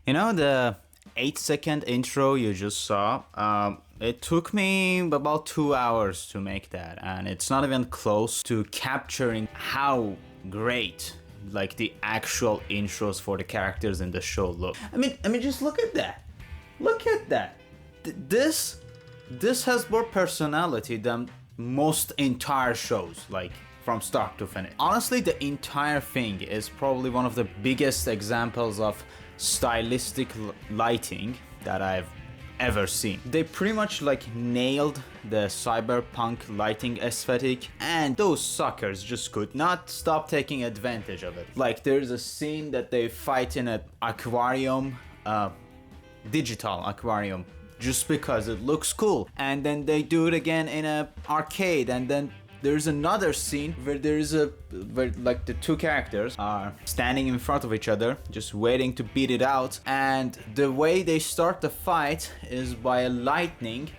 You know the 8-second intro you just saw? It took me about 2 hours to make that, and it's not even close to capturing how great like the actual intros for the characters in the show look. I mean, just look at that. Look at that. This has more personality than most entire shows, like from start to finish. Honestly, the entire thing is probably one of the biggest examples of stylistic lighting that I've ever seen. They pretty much like nailed the cyberpunk lighting aesthetic, and those suckers just could not stop taking advantage of it. Like there's a scene that they fight in an aquarium, digital aquarium, just because it looks cool, and then they do it again in a arcade, and then there's another scene where where like the two characters are standing in front of each other just waiting to beat it out, and the way they start the fight is by a lightning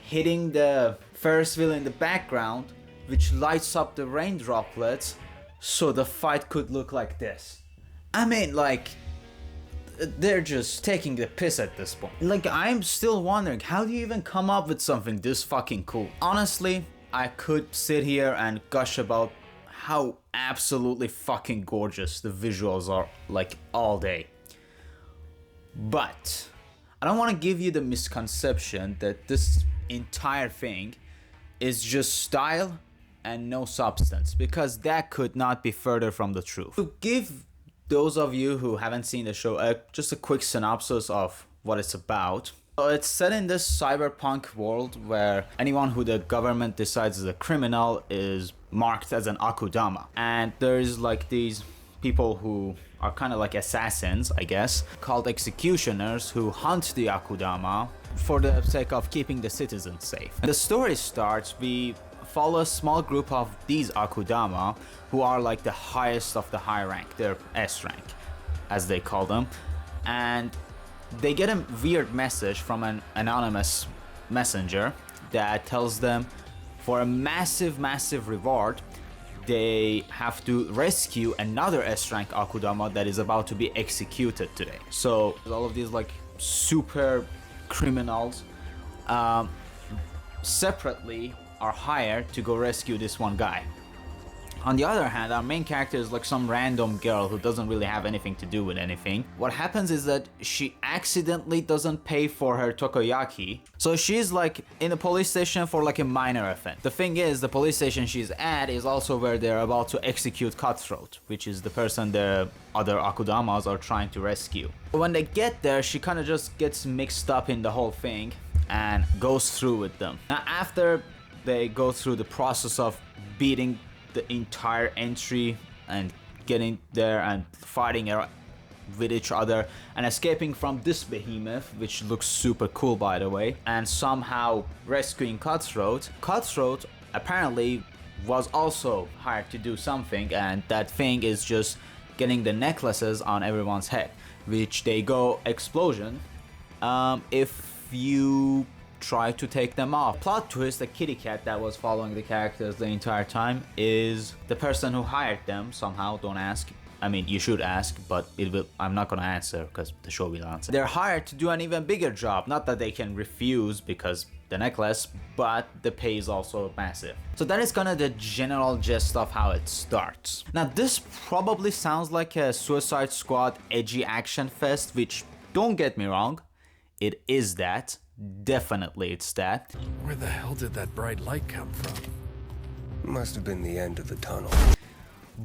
hitting the Ferris wheel in the background, which lights up the rain droplets so the fight could look like this. I mean, like, they're just taking the piss at this point. Like, I'm still wondering, how do you even come up with something this fucking cool? Honestly, I could sit here and gush about how absolutely fucking gorgeous the visuals are, like, all day. But I don't want to give you the misconception that this entire thing is just style and no substance, because that could not be further from the truth. To give those of you who haven't seen the show just a quick synopsis of what it's about. So it's set in this cyberpunk world where anyone who the government decides is a criminal is marked as an Akudama. And there's like these people who are kind of like assassins, I guess, called executioners, who hunt the Akudama for the sake of keeping the citizens safe. And the story starts, we follow a small group of these Akudama who are like the highest of the high rank. They're S rank, as they call them. And they get a weird message from an anonymous messenger that tells them for a massive reward, they have to rescue another S rank Akudama that is about to be executed today. So all of these like super criminals separately are hired to go rescue this one guy. On the other hand, our main character is like some random girl who doesn't really have anything to do with anything. What happens is that she accidentally doesn't pay for her takoyaki, so she's like in a police station for like a minor offense. The thing is, the police station she's at is also where they're about to execute Cutthroat, which is the person the other Akudamas are trying to rescue. But when they get there, she kind of just gets mixed up in the whole thing and goes through with them. Now after they go through the process of beating the entire entry and getting there and fighting with each other and escaping from this behemoth, which looks super cool by the way, and somehow rescuing Cutthroat. Cutthroat apparently was also hired to do something, and that thing is just getting the necklaces on everyone's head, which they go explosion if you try to take them off. Plot twist, the kitty cat that was following the characters the entire time is the person who hired them somehow. Don't ask. I mean, you should ask, but I'm not gonna answer because the show will answer. They're hired to do an even bigger job. Not that they can refuse because the necklace, but the pay is also massive. So that is kind of the general gist of how it starts. Now this probably sounds like a Suicide Squad edgy action fest, which, don't get me wrong, it is that. Definitely it's that. Where the hell did that bright light come from? Must have been the end of the tunnel.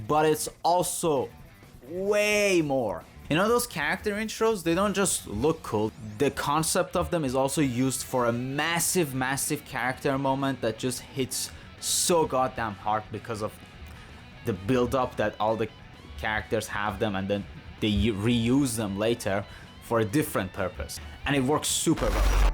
But it's also way more. You know, those character intros, they don't just look cool. The concept of them is also used for a massive character moment that just hits so goddamn hard because of the build-up that all the characters have them, and then they reuse them later for a different purpose. And it works super well.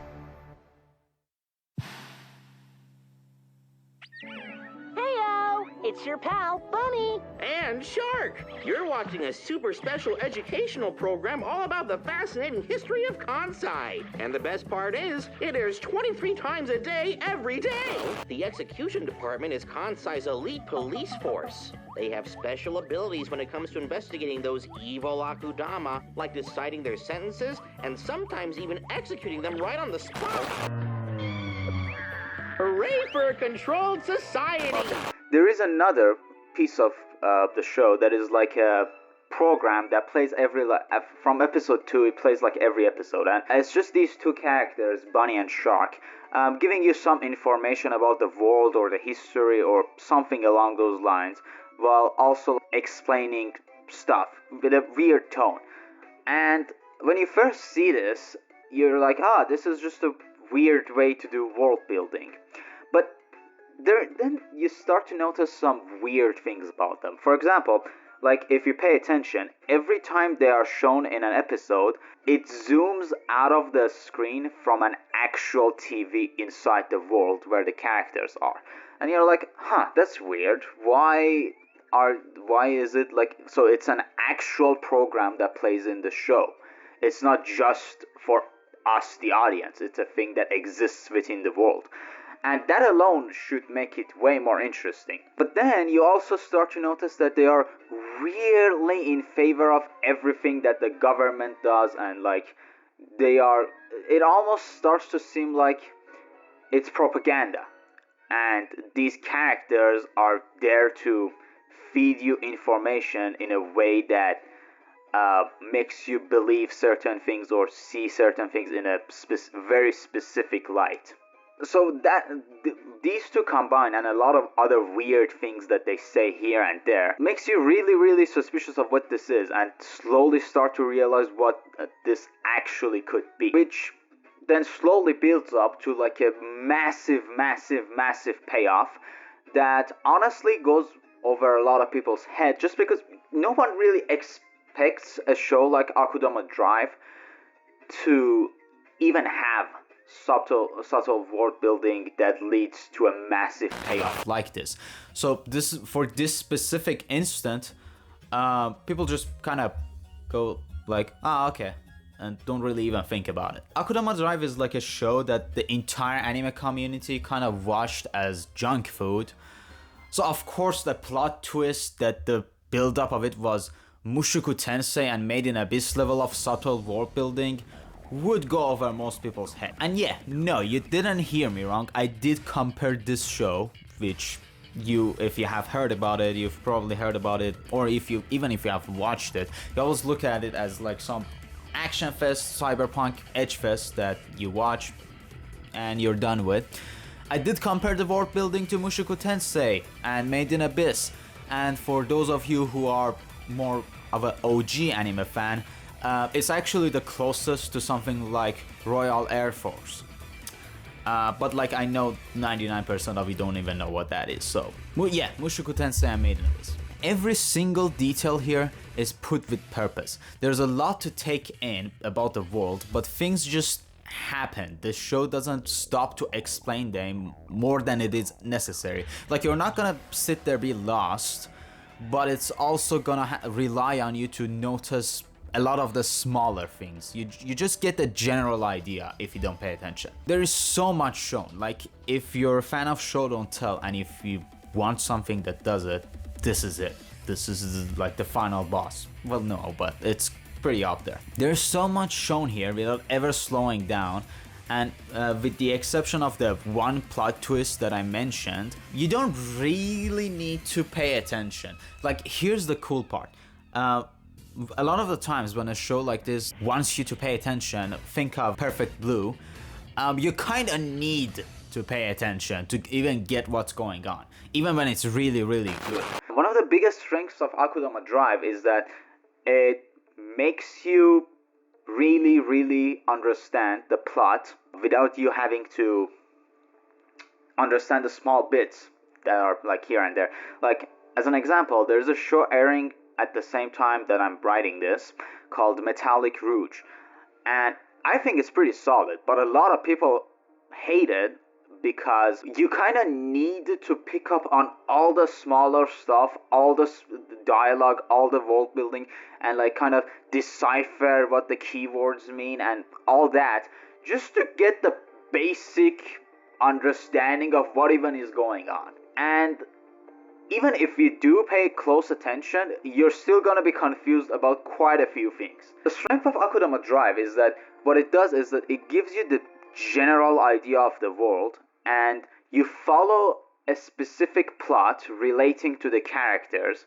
It's your pal, Bunny. And Shark! You're watching a super special educational program all about the fascinating history of Kansai. And the best part is, it airs 23 times a day, every day. The execution department is Kansai's elite police force. They have special abilities when it comes to investigating those evil Akudama, like deciding their sentences and sometimes even executing them right on the spot. Hooray for a controlled society! There is another piece of the show that is like a program that plays from episode 2. It plays like every episode, and it's just these two characters, Bunny and Shark, giving you some information about the world or the history or something along those lines, while also explaining stuff with a weird tone. And when you first see this, you're like, this is just a weird way to do world building. But then you start to notice some weird things about them. For example, like if you pay attention, every time they are shown in an episode, it zooms out of the screen from an actual TV inside the world where the characters are. And you're like, that's weird. Why is it like... So it's an actual program that plays in the show. It's not just for us, the audience. It's a thing that exists within the world. And that alone should make it way more interesting. But then you also start to notice that they are really in favor of everything that the government does, and like it almost starts to seem like it's propaganda. And these characters are there to feed you information in a way that makes you believe certain things or see certain things in a very specific light. So these two combine, and a lot of other weird things that they say here and there, makes you really, really suspicious of what this is, and slowly start to realize what this actually could be. Which then slowly builds up to like a massive, massive, massive payoff that honestly goes over a lot of people's head, just because no one really expects a show like Akudama Drive to even have subtle world building that leads to a massive payoff like this. So for this specific instant, people just kind of go like, okay, and don't really even think about it. Akudama Drive is like a show that the entire anime community kind of watched as junk food. So of course the plot twist, that the build-up of it was Mushoku Tensei and Made in Abyss level of subtle world building, would go over most people's head. And yeah, no, you didn't hear me wrong. I did compare this show, which if you have heard about it, you've probably heard about it, or even if you have watched it, you always look at it as like some action fest, cyberpunk edge fest that you watch and you're done with. I did compare the world building to Mushoku Tensei and Made in Abyss, and for those of you who are more of an OG anime fan, it's actually the closest to something like Royal Air Force. But like I know 99% of you don't even know what that is. So yeah, Mushoku Tensei and Made in Abyss. Every single detail here is put with purpose. There's a lot to take in about the world, but things just happen. The show doesn't stop to explain them more than it is necessary. Like you're not gonna sit there be lost, but it's also gonna rely on you to notice a lot of the smaller things. You just get the general idea if you don't pay attention. There is so much shown. Like if you're a fan of show don't tell, and if you want something that does it, this is it. This is like the final boss. Well, no, but it's pretty up there. There's so much shown here without ever slowing down, and with the exception of the one plot twist that I mentioned, you don't really need to pay attention. Like here's the cool part. A lot of the times when a show like this wants you to pay attention, think of Perfect Blue, you kind of need to pay attention to even get what's going on, even when it's really, really good. One of the biggest strengths of Akudama Drive is that it makes you really, really understand the plot without you having to understand the small bits that are like here and there. Like, as an example, there's a show airing at the same time that I'm writing this called Metallic Rouge, and I think it's pretty solid, but a lot of people hate it because you kind of need to pick up on all the smaller stuff, all the dialogue, all the world building, and like kind of decipher what the keywords mean and all that, just to get the basic understanding of what even is going on. And even if you do pay close attention, you're still gonna be confused about quite a few things. The strength of Akudama Drive is that what it does is that it gives you the general idea of the world, and you follow a specific plot relating to the characters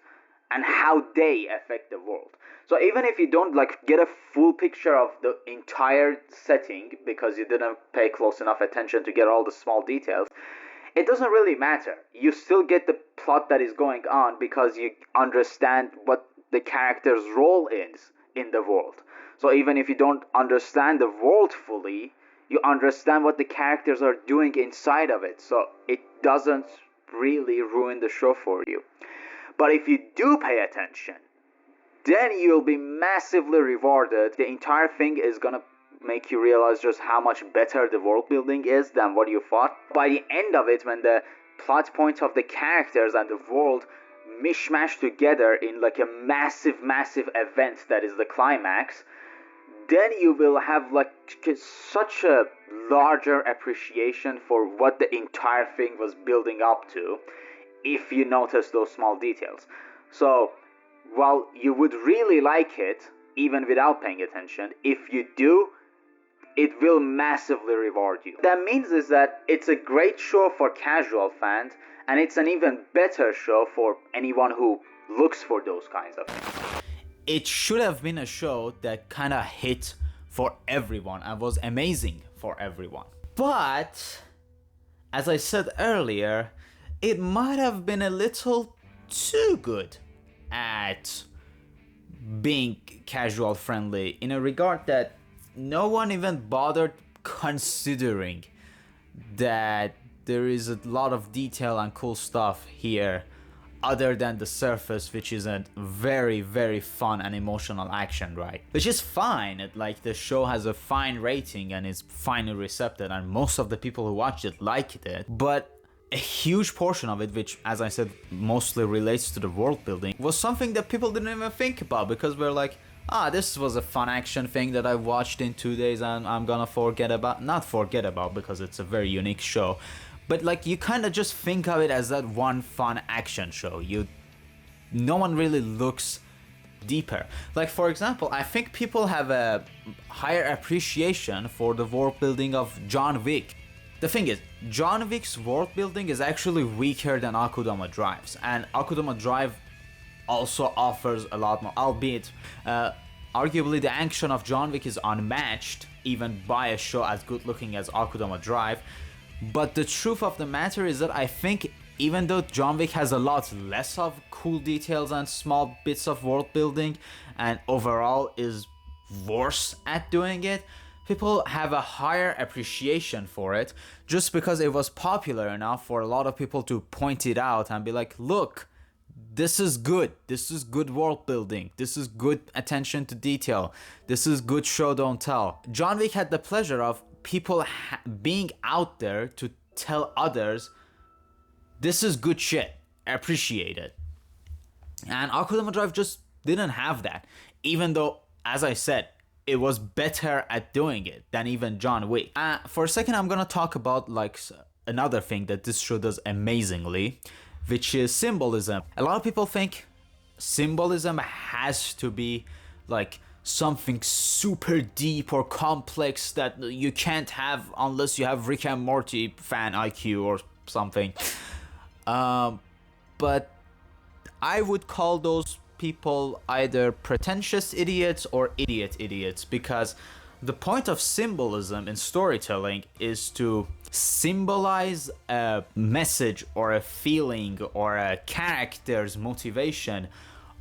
and how they affect the world. So even if you don't like get a full picture of the entire setting because you didn't pay close enough attention to get all the small details, it doesn't really matter. You still get the plot that is going on because you understand what the character's role is in the world. So even if you don't understand the world fully, you understand what the characters are doing inside of it. So it doesn't really ruin the show for you. But if you do pay attention, then you'll be massively rewarded. The entire thing is gonna make you realize just how much better the world building is than what you thought. By the end of it, when the plot points of the characters and the world mishmash together in like a massive event that is the climax, then you will have like such a larger appreciation for what the entire thing was building up to if you notice those small details. So while you would really like it even without paying attention, if you do, it will massively reward you. That means is that it's a great show for casual fans, and it's an even better show for anyone who looks for those kinds of things. It should have been a show that kind of hit for everyone and was amazing for everyone. But, as I said earlier, it might have been a little too good at being casual friendly, in a regard that no one even bothered considering that there is a lot of detail and cool stuff here other than the surface, which is a very fun and emotional action ride, which is fine. Like, the show has a fine rating and is finely received, and most of the people who watched it liked it. But a huge portion of it, which, as I said, mostly relates to the world building, was something that people didn't even think about, because we're like, this was a fun action thing that I watched in 2 days and I'm gonna not forget about because it's a very unique show, but like you kind of just think of it as that one fun action show. No one really looks deeper. Like, for example, I think people have a higher appreciation for the world building of John Wick. The thing is, John Wick's world building is actually weaker than Akudama Drive's, and Akudama Drive also offers a lot more, albeit arguably the action of John Wick is unmatched even by a show as good looking as Akudama Drive. But the truth of the matter is that I think even though John Wick has a lot less of cool details and small bits of world building and overall is worse at doing it, people have a higher appreciation for it just because it was popular enough for a lot of people to point it out and be like, look, this is good. This is good world building. This is good attention to detail. This is good show don't tell. John Wick had the pleasure of people being out there to tell others, this is good shit. Appreciate it. And Akudama Drive just didn't have that. Even though, as I said, it was better at doing it than even John Wick. For a second, I'm gonna talk about like another thing that this show does amazingly, which is symbolism. A lot of people think symbolism has to be like something super deep or complex that you can't have unless you have Rick and Morty fan IQ or something. But I would call those people either pretentious idiots or idiots, because the point of symbolism in storytelling is to symbolize a message or a feeling or a character's motivation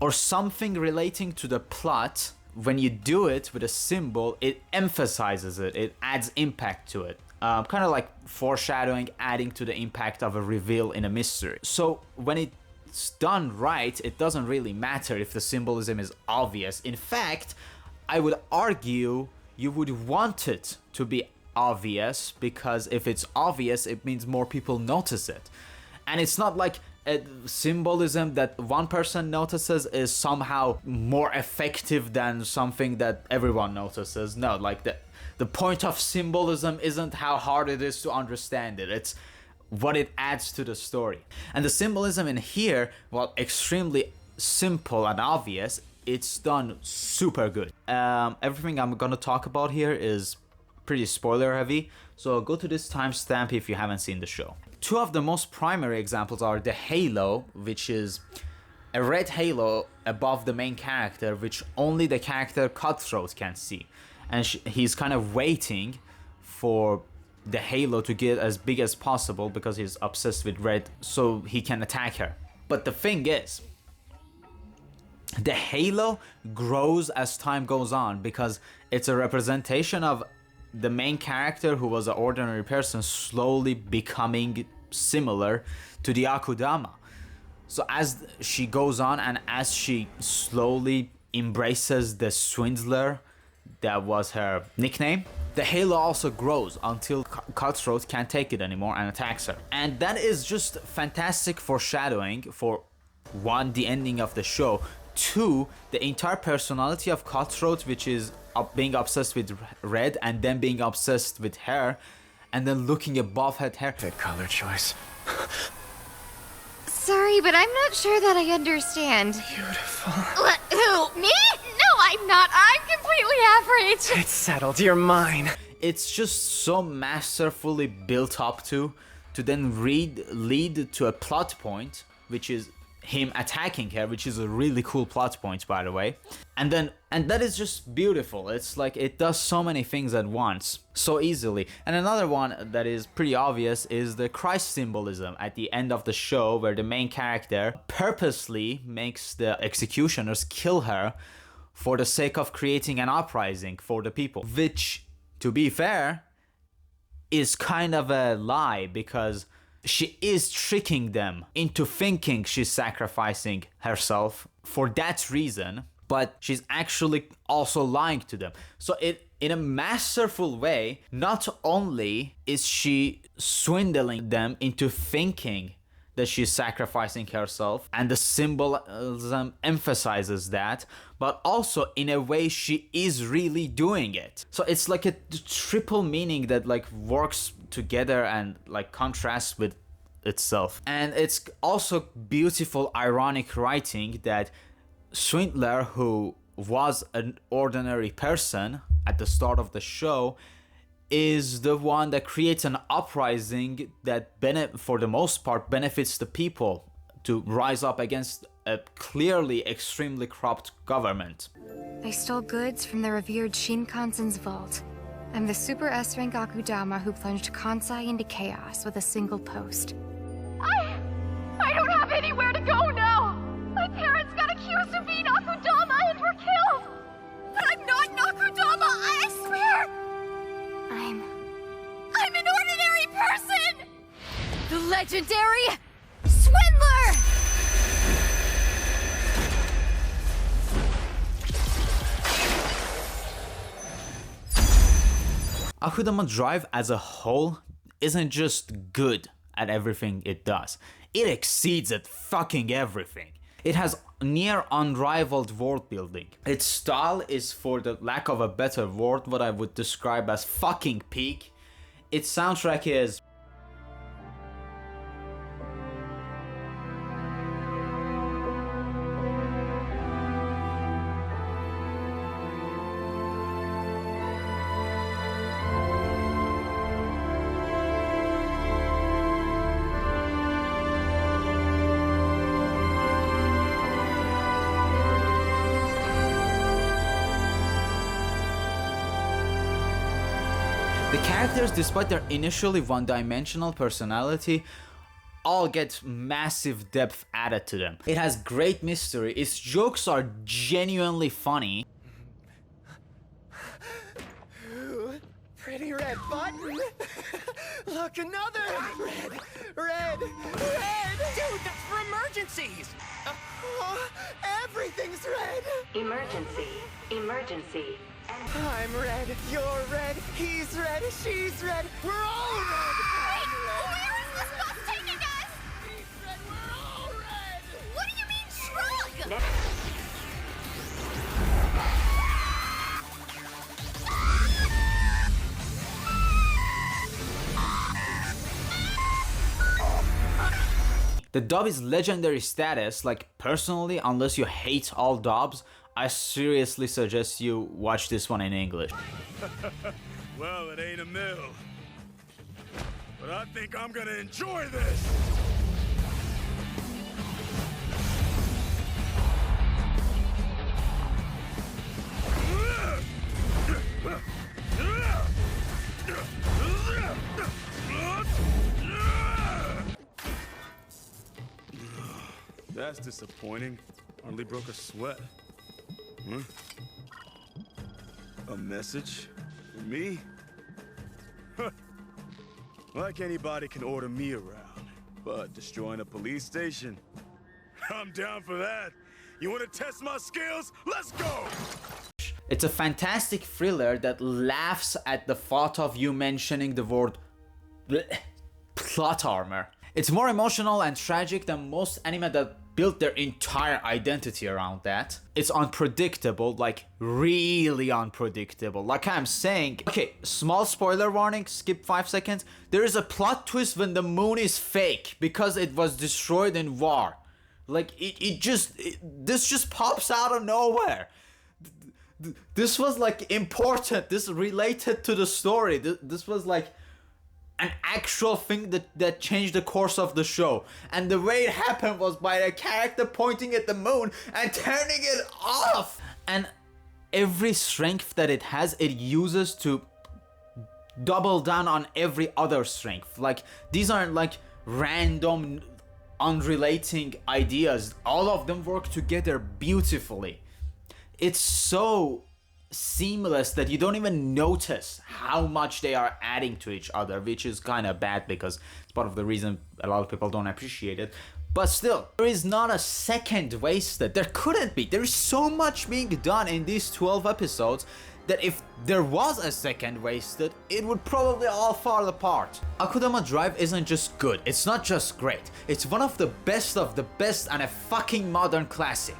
or something relating to the plot. When you do it with a symbol, it emphasizes it, it adds impact to it. Kind of like foreshadowing, adding to the impact of a reveal in a mystery. So when it's done right, it doesn't really matter if the symbolism is obvious. In fact, I would argue you would want it to be obvious, because if it's obvious, it means more people notice it. And it's not like a symbolism that one person notices is somehow more effective than something that everyone notices. No, like the point of symbolism isn't how hard it is to understand it. It's what it adds to the story. And the symbolism in here, while extremely simple and obvious, it's done super good. Everything I'm gonna talk about here is pretty spoiler heavy, so go to this timestamp if you haven't seen the show. Two of the most primary examples are the halo, which is a red halo above the main character, which only the character Cutthroat can see. And he's kind of waiting for the halo to get as big as possible because he's obsessed with red, so he can attack her. But the thing is, the halo grows as time goes on because it's a representation of the main character, who was an ordinary person, slowly becoming similar to the Akudama. So as she goes on and as she slowly embraces the swindler that was her nickname, the halo also grows until Cutthroat can't take it anymore and attacks her. And that is just fantastic foreshadowing for, one, the ending of the show, two, the entire personality of Cutthroat, which is being obsessed with red and then being obsessed with her and then looking above her hair. That color choice. Sorry, but I'm not sure that I understand. Beautiful. Who? Me? No, I'm not. I'm completely average. It's settled. You're mine. It's just so masterfully built up to then lead to a plot point, which is him attacking her, which is a really cool plot point, by the way. And that is just beautiful. It's like it does so many things at once so easily. And another one that is pretty obvious is the Christ symbolism at the end of the show, where the main character purposely makes the executioners kill her for the sake of creating an uprising for the people, which, to be fair, is kind of a lie, because she is tricking them into thinking she's sacrificing herself for that reason, but she's actually also lying to them. So in a masterful way, not only is she swindling them into thinking that she's sacrificing herself, and the symbolism emphasizes that, but also in a way she is really doing it. So it's like a triple meaning that like works together and like contrasts with itself. And it's also beautiful ironic writing that Swindler, who was an ordinary person at the start of the show, is the one that creates an uprising that for the most part benefits the people to rise up against a clearly extremely corrupt government. I stole goods from the revered Shinkansen's vault. I'm the super S-rank Akudama who plunged Kansai into chaos with a single post. I don't have anywhere to go now! My parents got accused of being Akudama and were killed! But I'm not an Akudama, I swear! I'm an ordinary person! The legendary Swindler! Akudama Drive as a whole isn't just good at everything it does. It exceeds at fucking everything. It has near unrivaled world building. Its style is, for the lack of a better word, what I would describe as fucking peak. Its soundtrack is the characters, despite their initially one-dimensional personality, all get massive depth added to them. It has great mystery, its jokes are genuinely funny. Ooh, pretty red button. Look, another. Red, red, red. Dude, that's for emergencies! Oh, everything's red. Emergency. Emergency. I'm red, you're red, he's red, she's red, we're all red! I'm red. Where is this bus taking us? He's red, we're all red! What do you mean shrug? The dub is legendary status. Like, personally, unless you hate all dubs, I seriously suggest you watch this one in English. Well, it ain't a mill. But I think I'm gonna enjoy this! That's disappointing. Hardly broke a sweat. Huh? A message? For me? Like anybody can order me around, but destroying a police station? I'm down for that. You want to test my skills? Let's go! It's a fantastic thriller that laughs at the thought of you mentioning the word plot armor. It's more emotional and tragic than most anime that built their entire identity around that. It's unpredictable, like really unpredictable. Like I'm saying, okay, small spoiler warning, skip 5 seconds. There is a plot twist when the moon is fake because it was destroyed in war. Like this just pops out of nowhere. This was like important. This related to the story. This was like an actual thing that changed the course of the show. And the way it happened was by a character pointing at the moon and turning it off. And every strength that it has, it uses to double down on every other strength. Like, these aren't like random, unrelating ideas. All of them work together beautifully. It's so seamless that you don't even notice how much they are adding to each other, which is kind of bad because it's part of the reason a lot of people don't appreciate it. But still, there is not a second wasted. There couldn't be. There is so much being done in these 12 episodes that if there was a second wasted, it would probably all fall apart. Akudama Drive isn't just good, it's not just great, it's one of the best and a fucking modern classic.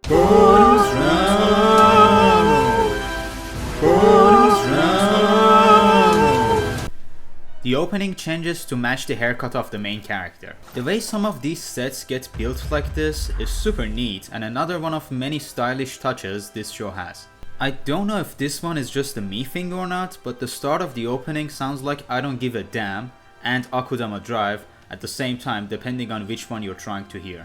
Bonus round! Bonus round! The opening changes to match the haircut of the main character. The way some of these sets get built like this is super neat and another one of many stylish touches this show has. I don't know if this one is just a me thing or not, but the start of the opening sounds like I Don't Give a Damn and Akudama Drive at the same time, depending on which one you're trying to hear.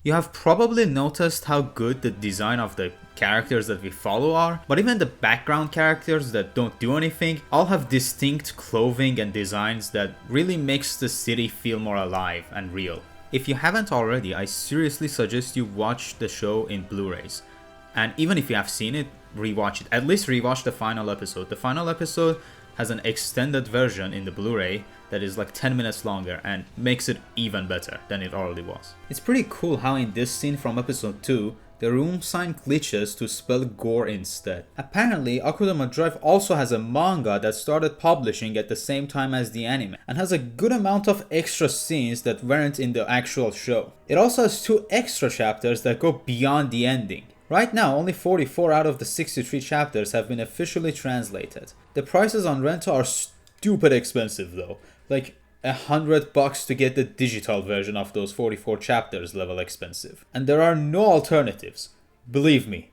You have probably noticed how good the design of the characters that we follow are, but even the background characters that don't do anything all have distinct clothing and designs that really makes the city feel more alive and real. If you haven't already, I seriously suggest you watch the show in Blu-rays. And even if you have seen it, rewatch it. At least rewatch the final episode. The final episode has an extended version in the Blu-ray that is like 10 minutes longer and makes it even better than it already was. It's pretty cool how in this scene from episode 2, the room sign glitches to spell gore instead. Apparently, Akudama Drive also has a manga that started publishing at the same time as the anime and has a good amount of extra scenes that weren't in the actual show. It also has 2 extra chapters that go beyond the ending. Right now, only 44 out of the 63 chapters have been officially translated. The prices on Renta are stupid expensive though. Like $100 to get the digital version of those 44 chapters level expensive. And there are no alternatives. Believe me,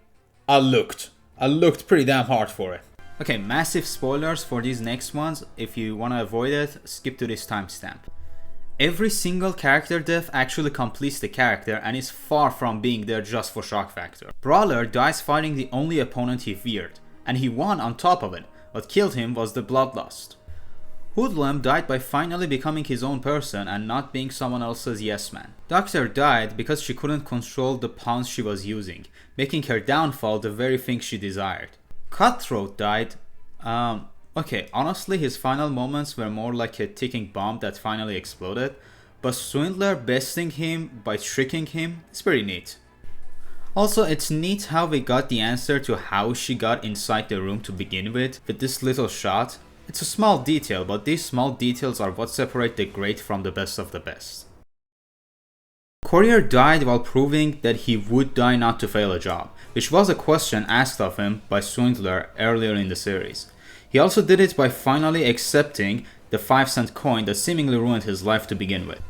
I looked pretty damn hard for it. Okay, massive spoilers for these next ones. If you want to avoid it, skip to this timestamp. Every single character death actually completes the character and is far from being there just for shock factor. Brawler dies fighting the only opponent he feared, and he won on top of it. What killed him was the bloodlust. Hoodlum died by finally becoming his own person and not being someone else's yes man. Doctor died because she couldn't control the pawns she was using, making her downfall the very thing she desired. Cutthroat died, okay, honestly his final moments were more like a ticking bomb that finally exploded, but Swindler besting him by tricking him is pretty neat. Also, it's neat how we got the answer to how she got inside the room to begin with this little shot. It's a small detail, but these small details are what separate the great from the best of the best. Courier died while proving that he would die not to fail a job, which was a question asked of him by Swindler earlier in the series. He also did it by finally accepting the 5-cent coin that seemingly ruined his life to begin with.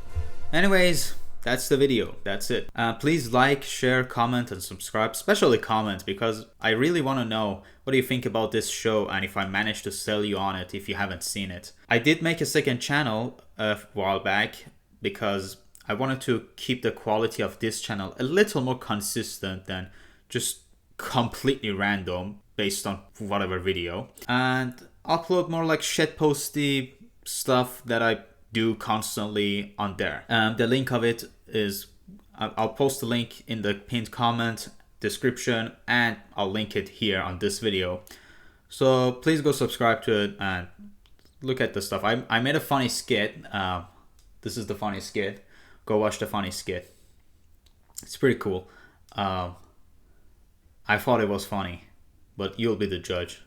Anyways, that's the video. That's it. Please like, share, comment, and subscribe. Especially comment, because I really want to know what do you think about this show and if I managed to sell you on it if you haven't seen it. I did make a second channel a while back because I wanted to keep the quality of this channel a little more consistent than just completely random based on whatever video. And upload more like shitposty stuff that I do constantly on there. The link of it is, I'll post the link in the pinned comment description, and I'll link it here on this video. So please go subscribe to it and look at the stuff. I made a funny skit. This is the funny skit. Go watch the funny skit. It's pretty cool. I thought it was funny, but you'll be the judge.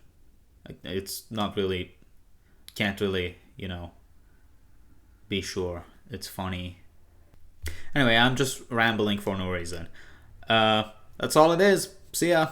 It's not really, can't really, you know, be sure it's funny. Anyway, I'm just rambling for no reason. That's all it is. See ya.